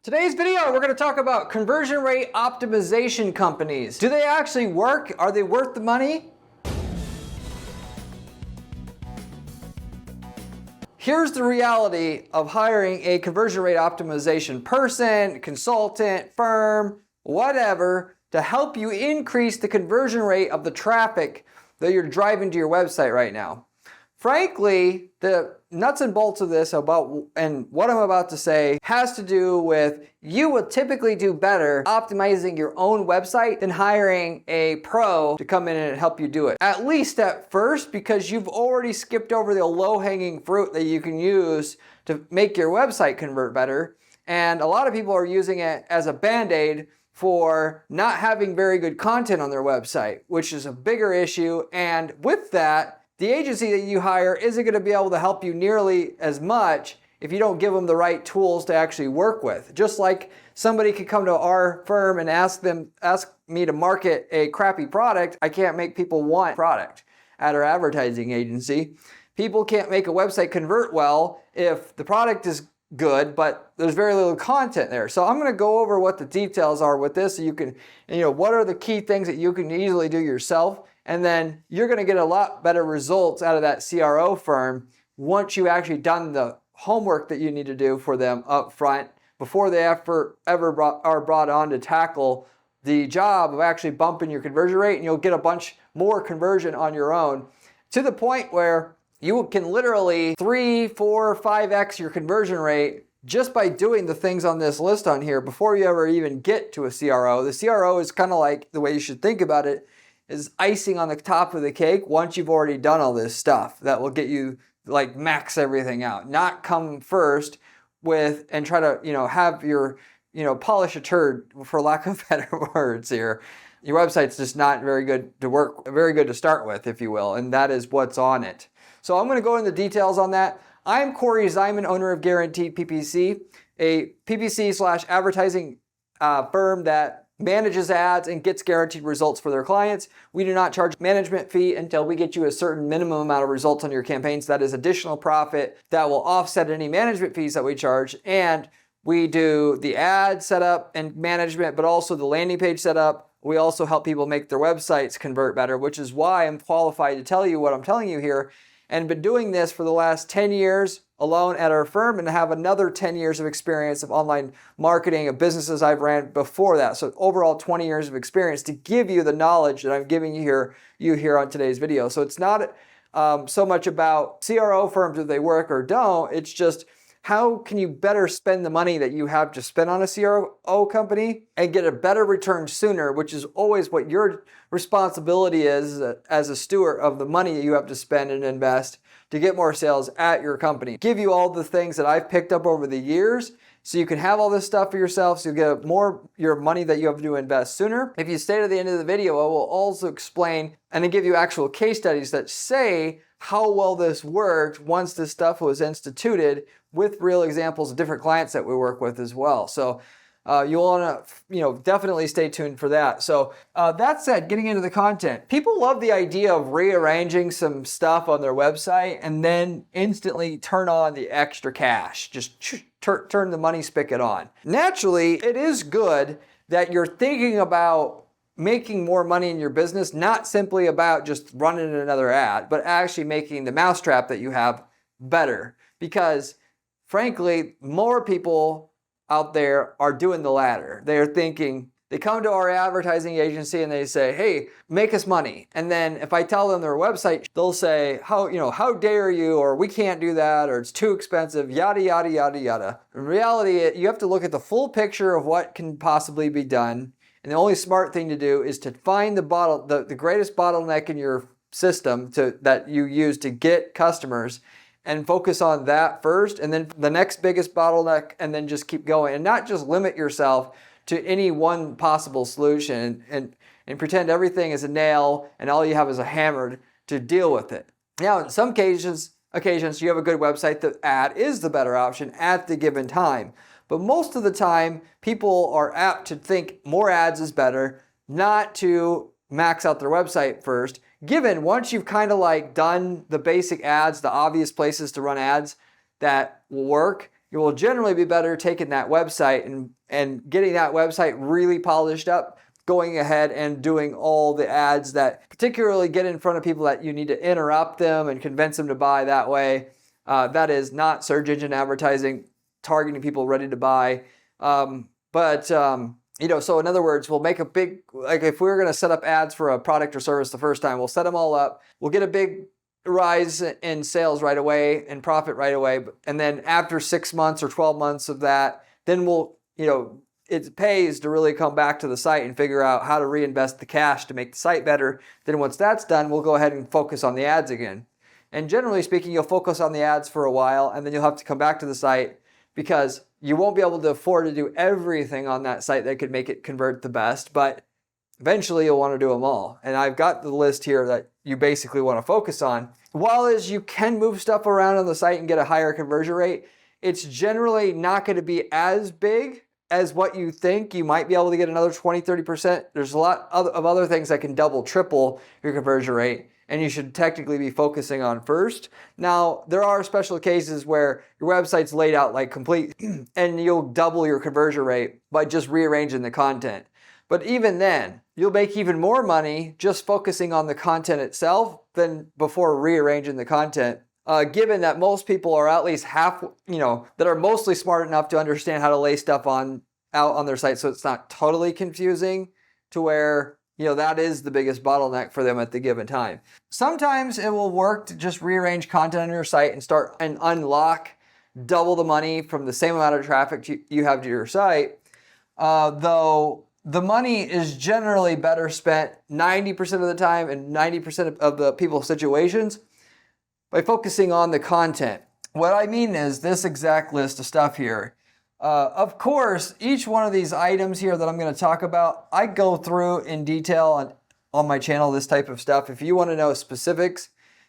Today's video, we're going to talk about conversion rate optimization companies. Do they actually work? Are they worth the money? Here's the reality of hiring a conversion rate optimization person, consultant, firm, whatever, to help you increase the conversion rate of the traffic that you're driving to your website right now. Frankly, the nuts and bolts of this and what I'm about to say has to do with you will typically do better optimizing your own website than hiring a pro to come in and help you do it. At least at first, because you've already skipped over the low-hanging fruit that you can use to make your website convert better. And a lot of people are using it as a band-aid for not having very good content on their website, which is a bigger issue. And with that, the agency that you hire isn't going to be able to help you nearly as much if you don't give them the right tools to actually work with. Just like somebody could come to our firm and ask me to market a crappy product, I can't make people want product at our advertising agency. People can't make a website convert well if the product is good, but there's very little content there. So I'm going to go over what the details are with this so you can, what are the key things that you can easily do yourself. And then you're going to get a lot better results out of that CRO firm once you actually done the homework that you need to do for them up front before they are brought on to tackle the job of actually bumping your conversion rate, and you'll get a bunch more conversion on your own to the point where you can literally 3, 4, 5x your conversion rate just by doing the things on this list on here before you ever even get to a CRO. The CRO is kind of like, the way you should think about it, is icing on the top of the cake once you've already done all this stuff that will get you like max everything out. Not come first with and try to have your polish a turd, for lack of better words here. Your website's just not very good to start with, if you will, and that is what's on it. So I'm going to go into details on that. I'm Corey Zyman, owner of Guaranteed PPC, a PPC/advertising firm that manages ads and gets guaranteed results for their clients. We do not charge management fee until we get you a certain minimum amount of results on your campaigns. That is additional profit that will offset any management fees that we charge. And we do the ad setup and management, but also the landing page setup. We also help people make their websites convert better, which is why I'm qualified to tell you what I'm telling you here. And been doing this for the last 10 years alone at our firm, and have another 10 years of experience of online marketing of businesses I've ran before that. So overall 20 years of experience to give you the knowledge that I'm giving you here on today's video. So it's not so much about CRO firms, if they work or don't. It's just how can you better spend the money that you have to spend on a CRO company and get a better return sooner, which is always what your responsibility is as a steward of the money that you have to spend and invest to get more sales at your company. Give you all the things that I've picked up over the years so you can have all this stuff for yourself, so you get more your money that you have to invest sooner. If you stay to the end of the video, I will also explain and then give you actual case studies that say how well this worked once this stuff was instituted, with real examples of different clients that we work with as well. So you'll want to definitely stay tuned for that. So that said, getting into the content, people love the idea of rearranging some stuff on their website and then instantly turn on the extra cash, just turn the money spigot on. Naturally, it is good that you're thinking about making more money in your business, not simply about just running another ad, but actually making the mousetrap that you have better. Because frankly, more people out there are doing the latter. They're thinking, they come to our advertising agency and they say, hey, make us money. And then if I tell them their website, they'll say, how dare you, or we can't do that, or it's too expensive, yada, yada, yada, yada. In reality, you have to look at the full picture of what can possibly be done. And the only smart thing to do is to find the greatest bottleneck in your system that you use to get customers, and focus on that first, and then the next biggest bottleneck, and then just keep going, and not just limit yourself to any one possible solution and pretend everything is a nail and all you have is a hammer to deal with it. Now, in some occasions you have a good website, the ad is the better option at the given time. But most of the time, people are apt to think more ads is better, not to max out their website first. Given once you've done the basic ads, the obvious places to run ads that will work, it will generally be better taking that website and getting that website really polished up, going ahead and doing all the ads that particularly get in front of people that you need to interrupt them and convince them to buy that way. That is not search engine advertising, targeting people ready to buy. So in other words, we'll make a big, like if we were going to set up ads for a product or service the first time, we'll set them all up. We'll get a big rise in sales right away and profit right away. And then after 6 months or 12 months of that, then it pays to really come back to the site and figure out how to reinvest the cash to make the site better. Then once that's done, we'll go ahead and focus on the ads again. And generally speaking, you'll focus on the ads for a while, and then you'll have to come back to the site because you won't be able to afford to do everything on that site that could make it convert the best, but eventually you'll want to do them all. And I've got the list here that you basically want to focus on. While as you can move stuff around on the site and get a higher conversion rate, it's generally not going to be as big as what you think. You might be able to get another 20, 30%. There's a lot of other things that can double, triple your conversion rate, and you should technically be focusing on first. Now, there are special cases where your website's laid out like complete and you'll double your conversion rate by just rearranging the content. But even then, you'll make even more money just focusing on the content itself than before rearranging the content. Given that most people are at least that are mostly smart enough to understand how to lay stuff out on their site so it's not totally confusing to where that is the biggest bottleneck for them at the given time. Sometimes it will work to just rearrange content on your site and start and unlock double the money from the same amount of traffic you have to your site. Though the money is generally better spent 90% of the time in 90% of the people's situations by focusing on the content. What I mean is this exact list of stuff here. Of course, each one of these items here that I'm going to talk about, I go through in detail on my channel, this type of stuff. If you want to know specifics,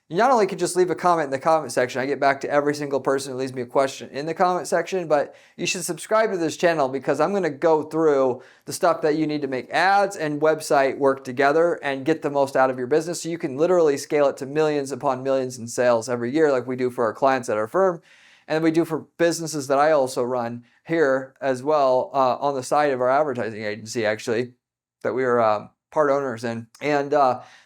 you not only can just leave a comment in the comment section. I get back to every single person who leaves me a question in the comment section, but you should subscribe to this channel because I'm going to go through the stuff that you need to make ads and website work together and get the most out of your business so you can literally scale it to millions upon millions in sales every year like we do for our clients at our firm. And we do for businesses that I also run here as well on the side of our advertising agency, actually, that we are part owners in. And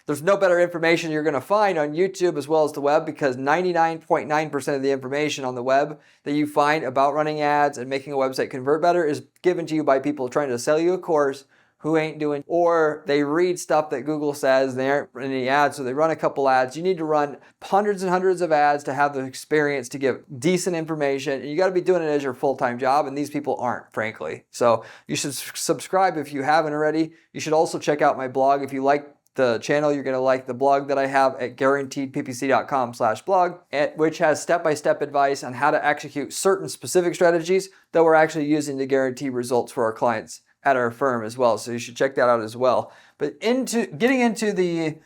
there's no better information you're going to find on YouTube as well as the web because 99.9% of the information on the web that you find about running ads and making a website convert better is given to you by people trying to sell you a course who ain't doing, or they read stuff that Google says, they aren't running any ads, so they run a couple ads. You need to run hundreds and hundreds of ads to have the experience to give decent information, and you gotta be doing it as your full-time job, and these people aren't, frankly. So you should subscribe if you haven't already. You should also check out my blog. If you like the channel, you're gonna like the blog that I have at guaranteedppc.com/blog, which has step-by-step advice on how to execute certain specific strategies that we're actually using to guarantee results for our clients at our firm as well. So you should check that out as well. But getting into the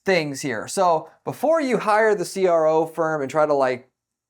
things here. So before you hire the CRO firm and try to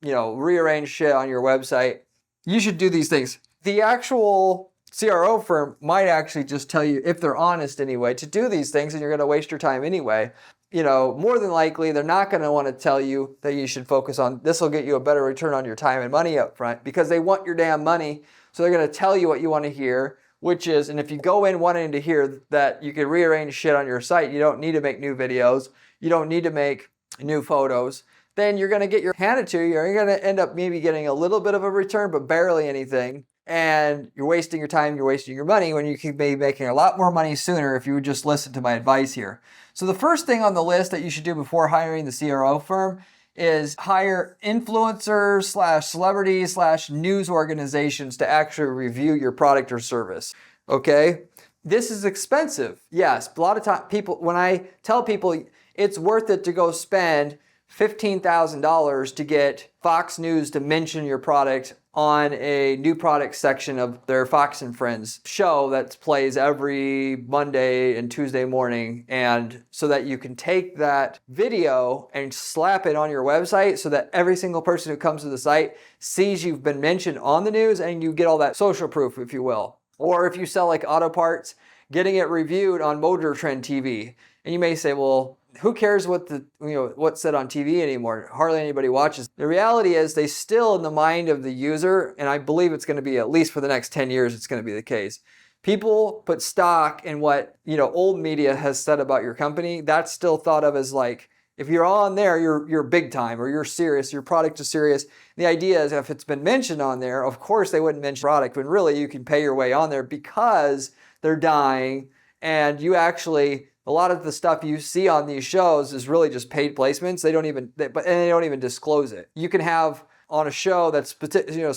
rearrange shit on your website, you should do these things. The actual CRO firm might actually just tell you, if they're honest anyway, to do these things and you're going to waste your time anyway. More than likely, they're not going to want to tell you that you should focus on this will get you a better return on your time and money up front because they want your damn money. So they're going to tell you what you want to hear. Which is, and if you go in wanting to hear that you can rearrange shit on your site, you don't need to make new videos, you don't need to make new photos, then you're going to get your handed to you. You're going to end up maybe getting a little bit of a return, but barely anything. And you're wasting your time, you're wasting your money when you could be making a lot more money sooner if you would just listen to my advice here. So the first thing on the list that you should do before hiring the CRO firm is hire influencers / celebrities / news organizations to actually review your product or service. Okay? This is expensive. Yes, a lot of time when I tell people it's worth it to go spend $15,000 to get Fox News to mention your product on a new product section of their Fox and Friends show that plays every Monday and Tuesday morning, and so that you can take that video and slap it on your website so that every single person who comes to the site sees you've been mentioned on the news and you get all that social proof, if you will. Or if you sell like auto parts, getting it reviewed on Motor Trend TV. And you may say, well, who cares what what's said on TV anymore? Hardly anybody watches. The reality is they still, in the mind of the user, and I believe it's going to be, at least for the next 10 years, it's going to be the case. People put stock in what, old media has said about your company. That's still thought of as like, if you're on there, you're big time, or you're serious, your product is serious. The idea is if it's been mentioned on there, of course they wouldn't mention product, when really you can pay your way on there because they're dying, and you actually, a lot of the stuff you see on these shows is really just paid placements. They don't even disclose it. You can have on a show that's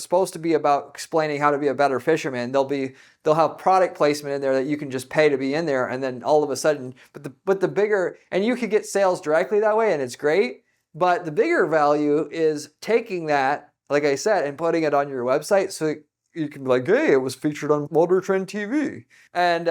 supposed to be about explaining how to be a better fisherman, they'll have product placement in there that you can just pay to be in there, and then all of a sudden, but the bigger, and you could get sales directly that way, and it's great, but the bigger value is taking that, like I said, and putting it on your website so you can be like, hey, it was featured on Motor Trend TV. And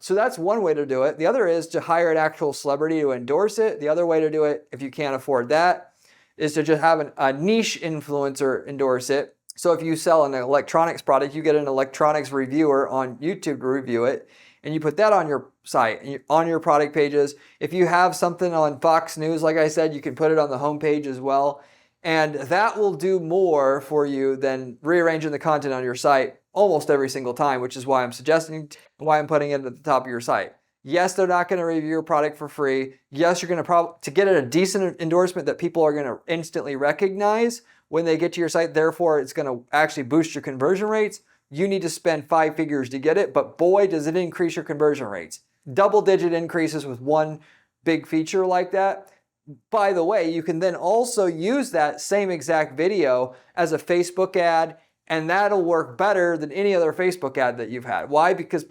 so that's one way to do it. The other is to hire an actual celebrity to endorse it. The other way to do it, if you can't afford that, is to just have a niche influencer endorse it. So if you sell an electronics product, you get an electronics reviewer on YouTube to review it, and you put that on your site, and on your product pages. If you have something on Fox News, like I said, you can put it on the homepage as well. And that will do more for you than rearranging the content on your site almost every single time, which is why I'm suggesting, why I'm putting it at the top of your site. Yes, they're not going to review your product for free. Yes, you're going to get a decent endorsement that people are going to instantly recognize when they get to your site. Therefore, it's going to actually boost your conversion rates. You need to spend 5 figures to get it, but boy, does it increase your conversion rates. Double-digit increases with one big feature like that. By the way, you can then also use that same exact video as a Facebook ad, and that'll work better than any other Facebook ad that you've had. Why? Because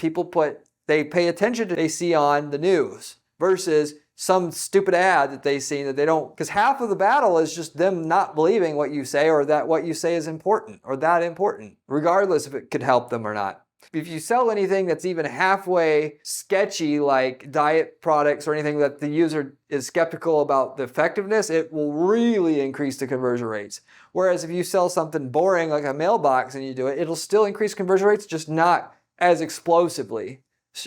they pay attention to what they see on the news versus some stupid ad that they see that they don't, because half of the battle is just them not believing what you say, or that what you say is important or that important, regardless if it could help them or not. If you sell anything that's even halfway sketchy, like diet products or anything that the user is skeptical about the effectiveness, it will really increase the conversion rates. Whereas if you sell something boring like a mailbox and you do it, it'll still increase conversion rates, just not as explosively.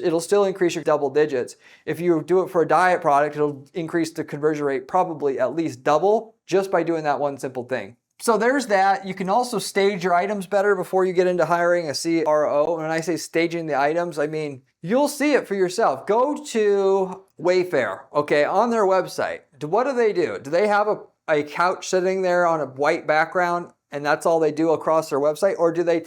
It'll still increase your double digits. If you do it for a diet product, it'll increase the conversion rate probably at least double just by doing that one simple thing. So there's that. You can also stage your items better before you get into hiring a CRO. When I say staging the items, I mean, you'll see it for yourself. Go to Wayfair, okay, on their website. What do they do? Do they have a couch sitting there on a white background and that's all they do across their website? Or do they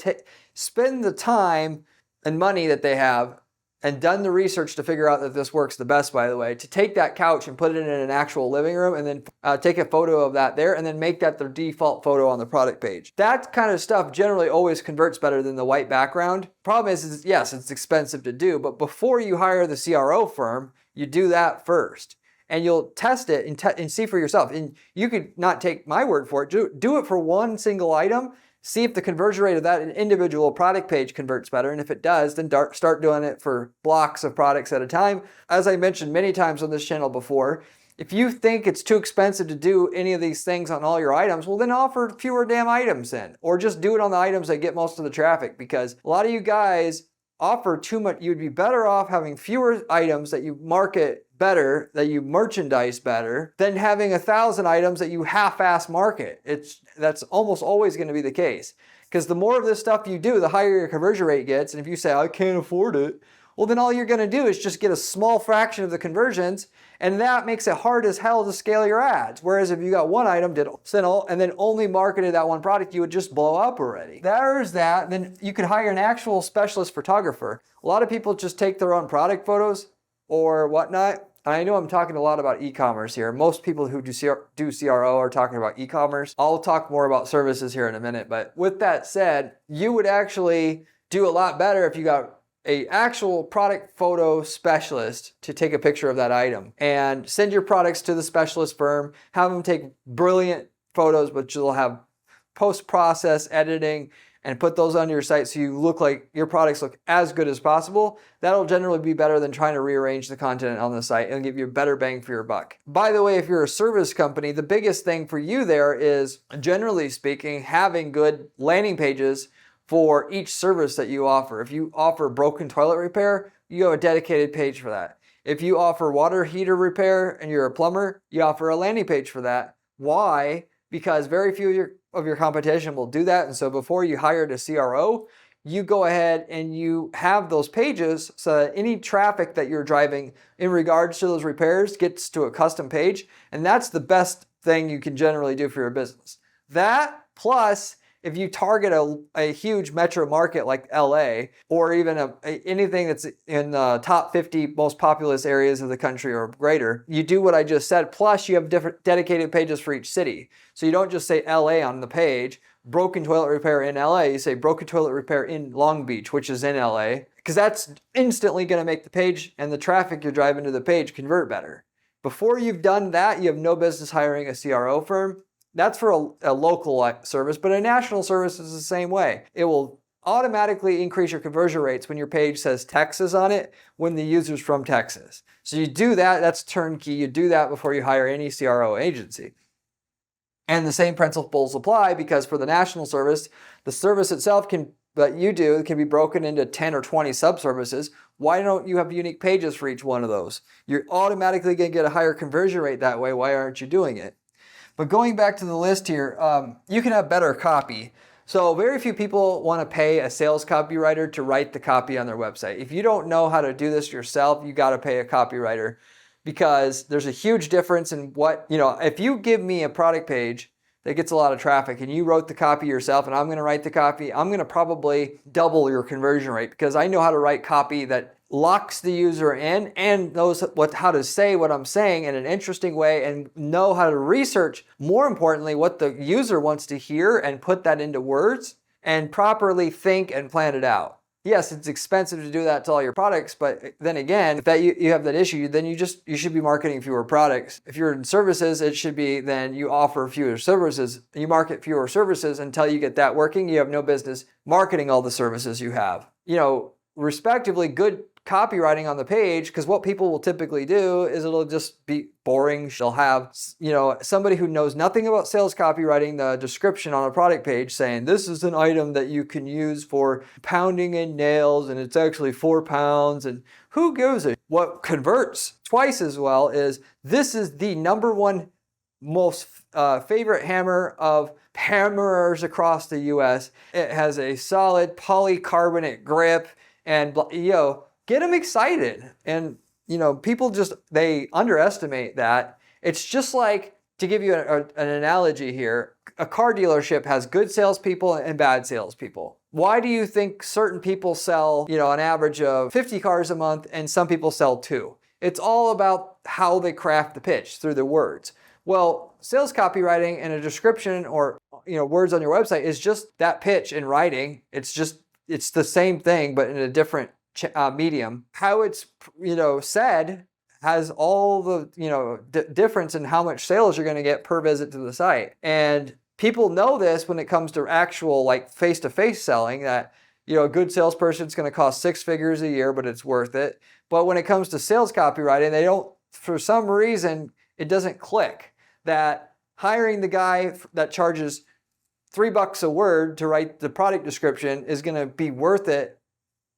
spend the time and money that they have and done the research to figure out that this works the best, by the way, to take that couch and put it in an actual living room and then take a photo of that there and then make that their default photo on the product page? That kind of stuff generally always converts better than the white background. Problem is yes, it's expensive to do, but before you hire the CRO firm, you do that first. And you'll test it and see for yourself. And you could not take my word for it. Do it for one single item. See if the conversion rate of that individual product page converts better. And if it does, then start doing it for blocks of products at a time. As I mentioned many times on this channel before, if you think it's too expensive to do any of these things on all your items, well then offer fewer damn items then. Or just do it on the items that get most of the traffic, because a lot of you guys offer too much. You'd be better off having fewer items that you market better, that you merchandise better, than having 1,000 items that you half-ass market. That's almost always going to be the case. Because the more of this stuff you do, the higher your conversion rate gets. And if you say, I can't afford it, well then all you're going to do is just get a small fraction of the conversions, and that makes it hard as hell to scale your ads. Whereas if you got one item, and then only marketed that one product, you would just blow up already. There's that. Then you could hire an actual specialist photographer. A lot of people just take their own product photos or whatnot. I know I'm talking a lot about e-commerce here. Most people who do CRO are talking about e-commerce. I'll talk more about services here in a minute. But with that said, you would actually do a lot better if you got an actual product photo specialist to take a picture of that item and send your products to the specialist firm, have them take brilliant photos, but you'll have post-process editing and put those on your site so you look like your products look as good as possible. That'll generally be better than trying to rearrange the content on the site and give you a better bang for your buck. By the way, if you're a service company, the biggest thing for you there is, generally speaking, having good landing pages for each service that you offer. If you offer broken toilet repair, you have a dedicated page for that. If you offer water heater repair and you're a plumber, you offer a landing page for that. Why? Because very few of your competition will do that. And so before you hired a CRO, you go ahead and you have those pages so that any traffic that you're driving in regards to those repairs gets to a custom page. And that's the best thing you can generally do for your business. That plus, if you target a huge metro market like LA, or even anything that's in the top 50 most populous areas of the country or greater, you do what I just said. Plus, you have different dedicated pages for each city. So you don't just say LA on the page, broken toilet repair in LA. You say broken toilet repair in Long Beach, which is in LA, because that's instantly going to make the page and the traffic you're driving to the page convert better. Before you've done that, you have no business hiring a CRO firm. That's for a local service, but a national service is the same way. It will automatically increase your conversion rates when your page says Texas on it when the user's from Texas. So you do that, that's turnkey. You do that before you hire any CRO agency. And the same principles apply because for the national service, the service itself that you do can be broken into 10 or 20 sub-services. Why don't you have unique pages for each one of those? You're automatically going to get a higher conversion rate that way. Why aren't you doing it? But going back to the list here, you can have better copy. So very few people want to pay a sales copywriter to write the copy on their website. If you don't know how to do this yourself, you got to pay a copywriter because there's a huge difference in if you give me a product page that gets a lot of traffic and you wrote the copy yourself and I'm going to write the copy, I'm going to probably double your conversion rate because I know how to write copy that locks the user in and knows how to say what I'm saying in an interesting way and know how to research, more importantly, what the user wants to hear and put that into words and properly think and plan it out. Yes, it's expensive to do that to all your products, but then again, if you have that issue, then you should be marketing fewer products. If you're in services, it should be then you offer fewer services. You market fewer services until you get that working. You have no business marketing all the services you have. Respectively, good copywriting on the page, because what people will typically do is it'll just be boring. They'll have, somebody who knows nothing about sales copywriting, the description on a product page saying, this is an item that you can use for pounding in nails and it's actually 4 pounds. And who gives it? What converts twice as well is this is the number one most favorite hammer of hammerers across the US. It has a solid polycarbonate grip and, get them excited. And, people they underestimate that. It's just like, to give you an analogy here, a car dealership has good salespeople and bad salespeople. Why do you think certain people sell, an average of 50 cars a month and some people sell 2? It's all about how they craft the pitch through their words. Well, sales copywriting and a description or, words on your website is just that pitch in writing. It's the same thing, but in a different medium. How it's said has all the difference in how much sales you're going to get per visit to the site. And people know this when it comes to actual face-to-face selling, that a good salesperson is going to cost 6 figures a year, but it's worth it. But when it comes to sales copywriting, for some reason it doesn't click that hiring the guy that charges $3 a word to write the product description is going to be worth it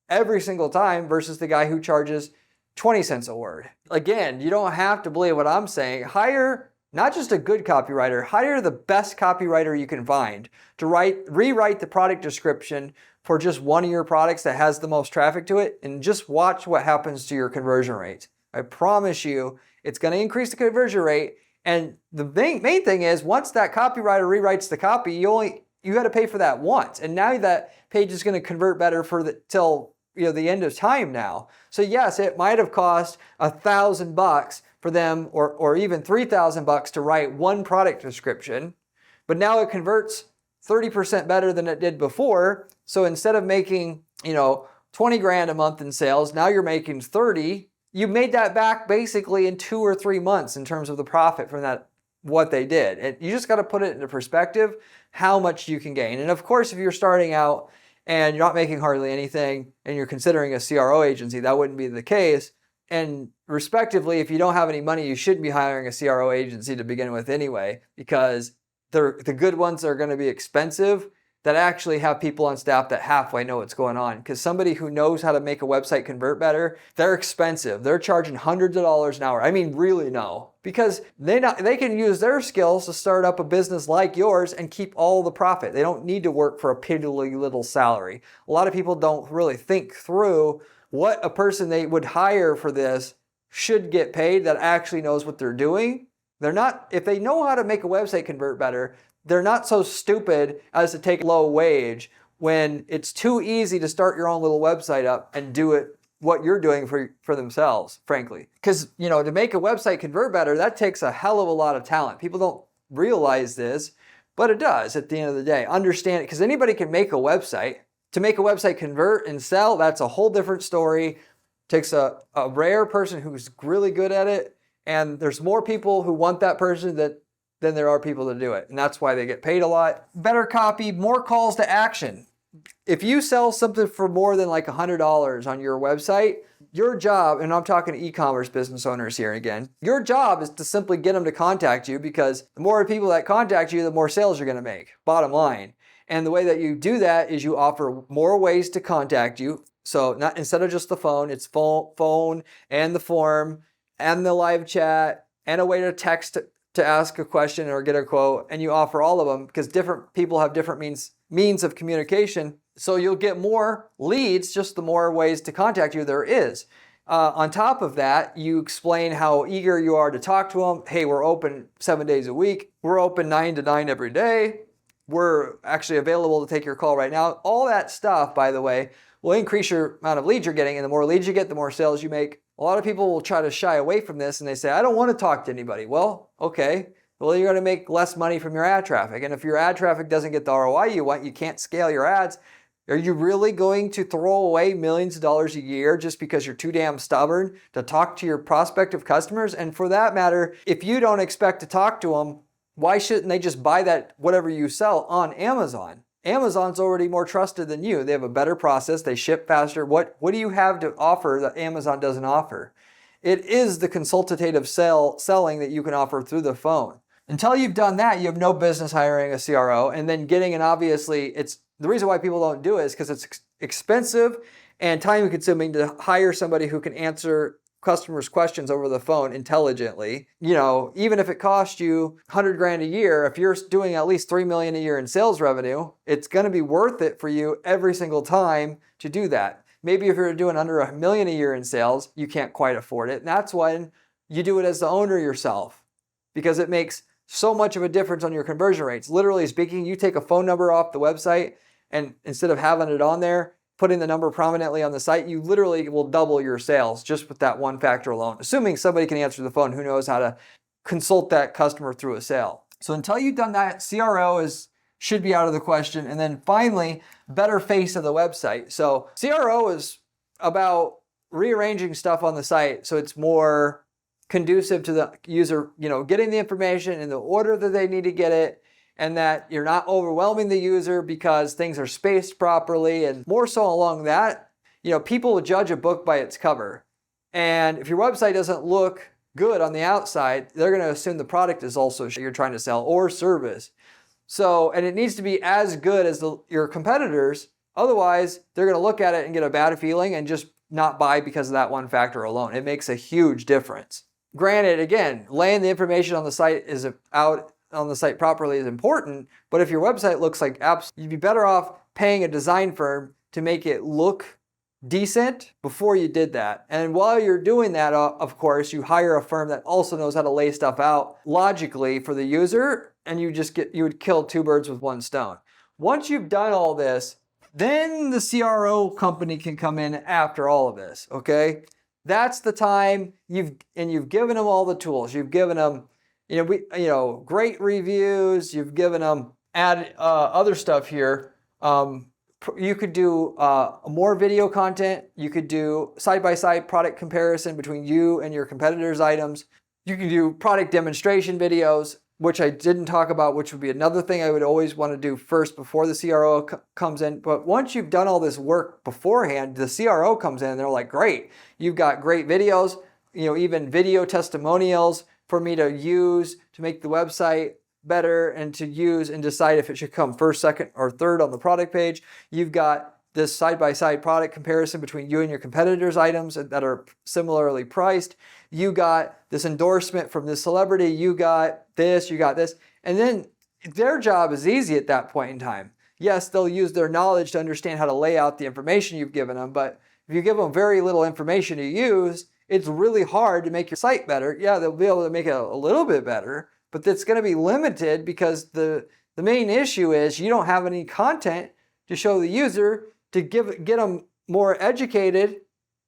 every single time versus the guy who charges 20 cents a word. Again, you don't have to believe what I'm saying. Hire not just a good copywriter, hire the best copywriter you can find to rewrite the product description for just one of your products that has the most traffic to it, and just watch what happens to your conversion rate. I promise you, it's going to increase the conversion rate. And the main thing is, once that copywriter rewrites the copy, you got to pay for that once. And now that page is going to convert better till the end of time now. So yes, it might have cost $1,000 for them or even $3,000 to write one product description, but now it converts 30% better than it did before. So instead of making, 20 grand a month in sales, now you're making 30. You made that back basically in 2 or 3 months in terms of the profit from that, what they did. And you just got to put it into perspective, how much you can gain. And of course, if you're starting out and you're not making hardly anything and you're considering a CRO agency, that wouldn't be the case. And respectively, if you don't have any money, you shouldn't be hiring a CRO agency to begin with anyway, because the good ones are going to be expensive that actually have people on staff that halfway know what's going on. Because somebody who knows how to make a website convert better, they're expensive. They're charging hundreds of dollars an hour. I mean, really know. Because they can use their skills to start up a business like yours and keep all the profit. They don't need to work for a piddly little salary. A lot of people don't really think through what a person they would hire for this should get paid that actually knows what they're doing. They're not, if they know how to make a website convert better, they're not so stupid as to take low wage when it's too easy to start your own little website up and do it what you're doing for themselves, frankly. Because, to make a website convert better, that takes a hell of a lot of talent. People don't realize this, but it does at the end of the day. Understand it, because anybody can make a website. To make a website convert and sell, that's a whole different story. Takes a rare person who's really good at it, and there's more people who want that person than there are people to do it. And that's why they get paid a lot. Better copy, more calls to action. If you sell something for more than like $100 on your website, your job, and I'm talking to e-commerce business owners here again, your job is to simply get them to contact you, because the more people that contact you, the more sales you're going to make, bottom line. And the way that you do that is you offer more ways to contact you. So instead of just the phone, it's phone and the form and the live chat and a way to text to ask a question or get a quote, and you offer all of them because different people have different means of communication. So you'll get more leads, just the more ways to contact you there is. On top of that, you explain how eager you are to talk to them. Hey, we're open 7 days a week. We're open 9 to 9 every day. We're actually available to take your call right now. All that stuff, by the way, will increase your amount of leads you're getting. And the more leads you get, the more sales you make. A lot of people will try to shy away from this and they say, I don't want to talk to anybody. Well, okay. Well, you're going to make less money from your ad traffic. And if your ad traffic doesn't get the ROI you want, you can't scale your ads. Are you really going to throw away millions of dollars a year just because you're too damn stubborn to talk to your prospective customers? And for that matter, if you don't expect to talk to them, why shouldn't they just buy that whatever you sell on Amazon? Amazon's already more trusted than you. They have a better process. They ship faster. What do you have to offer that Amazon doesn't offer? It is the consultative selling that you can offer through the phone. Until you've done that, you have no business hiring a CRO and then getting an obviously, it's the reason why people don't do it is because it's expensive and time consuming to hire somebody who can answer customers' questions over the phone intelligently. Even if it costs you $100,000 a year, if you're doing at least $3 million a year in sales revenue, it's going to be worth it for you every single time to do that. Maybe if you're doing under $1 million a year in sales, you can't quite afford it. And that's when you do it as the owner yourself, because it makes so much of a difference on your conversion rates. Literally speaking, you take a phone number off the website and instead of having it on there, putting the number prominently on the site, you literally will double your sales just with that one factor alone, assuming somebody can answer the phone who knows how to consult that customer through a sale. So until you've done that, CRO should be out of the question. And then finally, better face of the website. So CRO is about rearranging stuff on the site so it's more conducive to the user, getting the information in the order that they need to get it, and that you're not overwhelming the user because things are spaced properly. And more so along that, people will judge a book by its cover. And if your website doesn't look good on the outside, they're going to assume the product is also you're trying to sell or service. So, and it needs to be as good as your competitors. Otherwise, they're going to look at it and get a bad feeling and just not buy because of that one factor alone. It makes a huge difference. Granted, again, laying the information on the site properly is important, but if your website looks like apps, you'd be better off paying a design firm to make it look decent before you did that. And while you're doing that, of course, you hire a firm that also knows how to lay stuff out logically for the user, and you would kill two birds with one stone. Once you've done all this, then the CRO company can come in after all of this, okay? That's the time you've given them all the tools. You've given them great reviews. You've given them other stuff here. You could do more video content. You could do side-by-side product comparison between you and your competitors' items. You can do product demonstration videos, which I didn't talk about, which would be another thing I would always want to do first before the CRO comes in. But once you've done all this work beforehand, the CRO comes in and they're like, great, you've got great videos, even video testimonials for me to use to make the website better and to use and decide if it should come first, second, or third on the product page. You've got this side-by-side product comparison between you and your competitors' items that are similarly priced. You got this endorsement from this celebrity. You got this. And then their job is easy at that point in time. Yes, they'll use their knowledge to understand how to lay out the information you've given them, but if you give them very little information to use, it's really hard to make your site better. Yeah, they'll be able to make it a little bit better, but it's going to be limited because the main issue is you don't have any content to show the user to get them more educated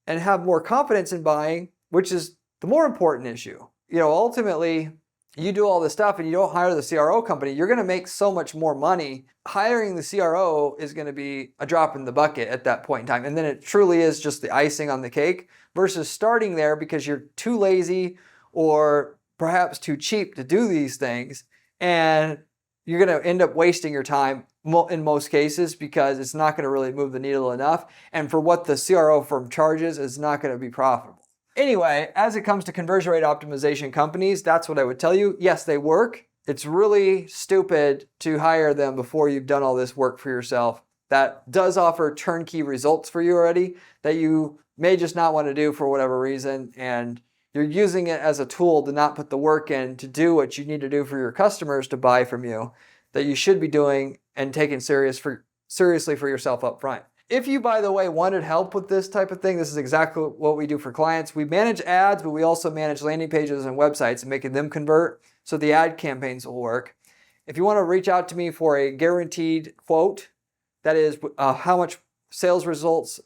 and have more confidence in buying, which is the more important issue. Ultimately, you do all this stuff and you don't hire the CRO company, you're going to make so much more money. Hiring the CRO is going to be a drop in the bucket at that point in time. And then it truly is just the icing on the cake versus starting there because you're too lazy or perhaps too cheap to do these things. And you're going to end up wasting your time in most cases because it's not going to really move the needle enough. And for what the CRO firm charges, it's not going to be profitable. Anyway, as it comes to conversion rate optimization companies, that's what I would tell you. Yes, they work. It's really stupid to hire them before you've done all this work for yourself. That does offer turnkey results for you already that you may just not want to do for whatever reason. And you're using it as a tool to not put the work in to do what you need to do for your customers to buy from you that you should be doing and taking seriously for yourself up front. If you, by the way, wanted help with this type of thing, this is exactly what we do for clients. We manage ads, but we also manage landing pages and websites and making them convert so the ad campaigns will work. If you want to reach out to me for a guaranteed quote, that is how much sales results,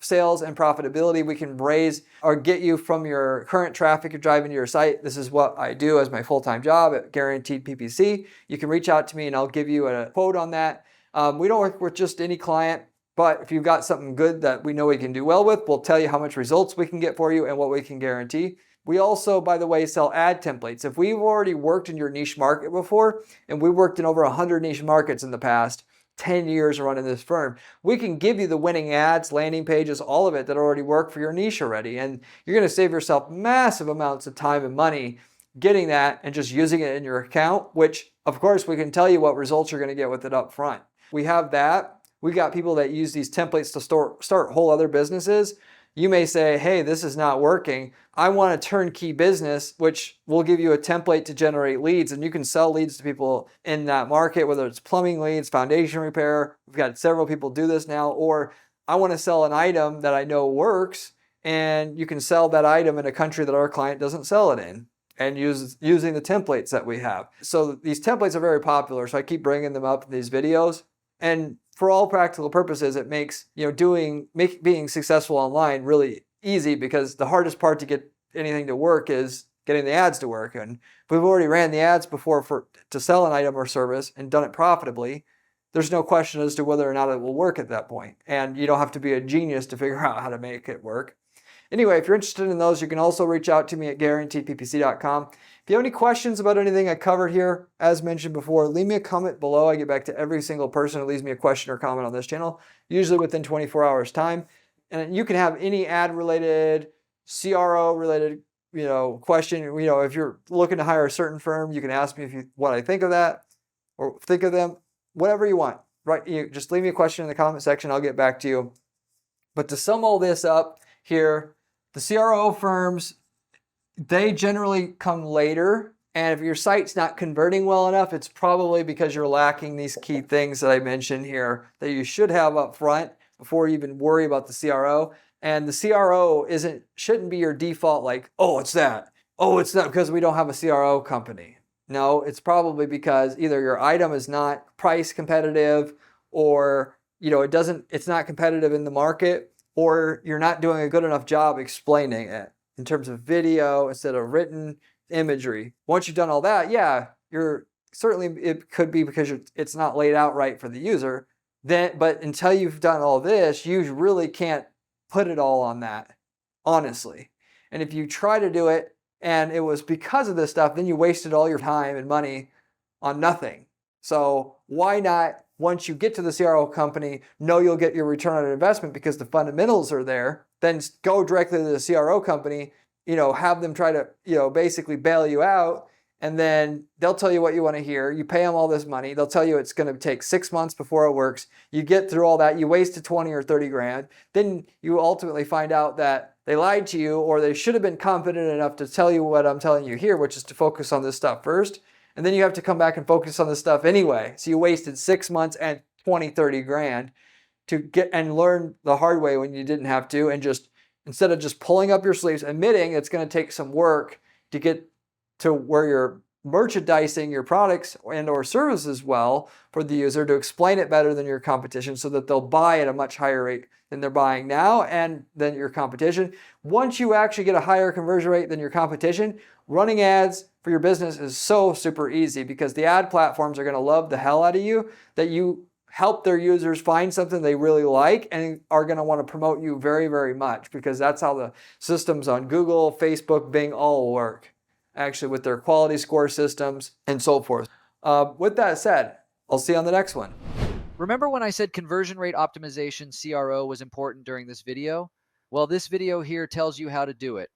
sales and profitability we can raise or get you from your current traffic you're driving to your site. This is what I do as my full-time job at Guaranteed PPC. You can reach out to me and I'll give you a quote on that. We don't work with just any client. But if you've got something good that we know we can do well with, we'll tell you how much results we can get for you and what we can guarantee. We also, by the way, sell ad templates. If we've already worked in your niche market before, and we worked in over 100 niche markets in the past 10 years running this firm, we can give you the winning ads, landing pages, all of it that already work for your niche already. And you're going to save yourself massive amounts of time and money getting that and just using it in your account, which, of course, we can tell you what results you're going to get with it up front. We have that. We got people that use these templates to start whole other businesses. You may say, hey, this is not working. I want a turnkey business, which will give you a template to generate leads. And you can sell leads to people in that market, whether it's plumbing leads, foundation repair. We've got several people do this now. Or I want to sell an item that I know works. And you can sell that item in a country that our client doesn't sell it in. And using the templates that we have. So these templates are very popular. So I keep bringing them up in these videos. And for all practical purposes, it makes being successful online really easy because the hardest part to get anything to work is getting the ads to work. And if we've already ran the ads before to sell an item or service and done it profitably, there's no question as to whether or not it will work at that point. And you don't have to be a genius to figure out how to make it work. Anyway, if you're interested in those, you can also reach out to me at guaranteedppc.com. If you have any questions about anything I covered here, as mentioned before, leave me a comment below. I get back to every single person who leaves me a question or comment on this channel, usually within 24 hours time. And you can have any ad-related, CRO-related, question. If you're looking to hire a certain firm, you can ask me what I think of that or think of them, whatever you want. Right? You just leave me a question in the comment section. I'll get back to you. But to sum all this up here, the CRO firms, they generally come later. And if your site's not converting well enough, it's probably because you're lacking these key things that I mentioned here that you should have up front before you even worry about the CRO. And the CRO shouldn't be your default like, oh, it's that. Oh, it's not because we don't have a CRO company. No, it's probably because either your item is not price competitive or it's not competitive in the market, or you're not doing a good enough job explaining it in terms of video instead of written imagery. Once you've done all that, yeah, it could be because it's not laid out right for the user. But until you've done all this, you really can't put it all on that, honestly. And if you try to do it and it was because of this stuff, then you wasted all your time and money on nothing. So why not, once you get to the CRO company, know you'll get your return on investment because the fundamentals are there, then go directly to the CRO company, have them try to, basically bail you out and then they'll tell you what you want to hear. You pay them all this money. They'll tell you it's going to take 6 months before it works. You get through all that. You wasted 20 or 30 grand. Then you ultimately find out that they lied to you, or they should have been confident enough to tell you what I'm telling you here, which is to focus on this stuff first. And then you have to come back and focus on this stuff anyway. So you wasted 6 months and 20, 30 grand to get and learn the hard way when you didn't have to, and just instead of just pulling up your sleeves, admitting it's going to take some work to get to where you're merchandising your products and or services well for the user, to explain it better than your competition so that they'll buy at a much higher rate than they're buying now and than your competition. Once you actually get a higher conversion rate than your competition, running ads for your business is so super easy, because the ad platforms are going to love the hell out of you that you help their users find something they really like and are going to want to promote you very, very much, because that's how the systems on Google, Facebook, Bing all work, actually, with their quality score systems and so forth. With that said, I'll see you on the next one. Remember when I said conversion rate optimization, CRO, was important during this video? Well, this video here tells you how to do it.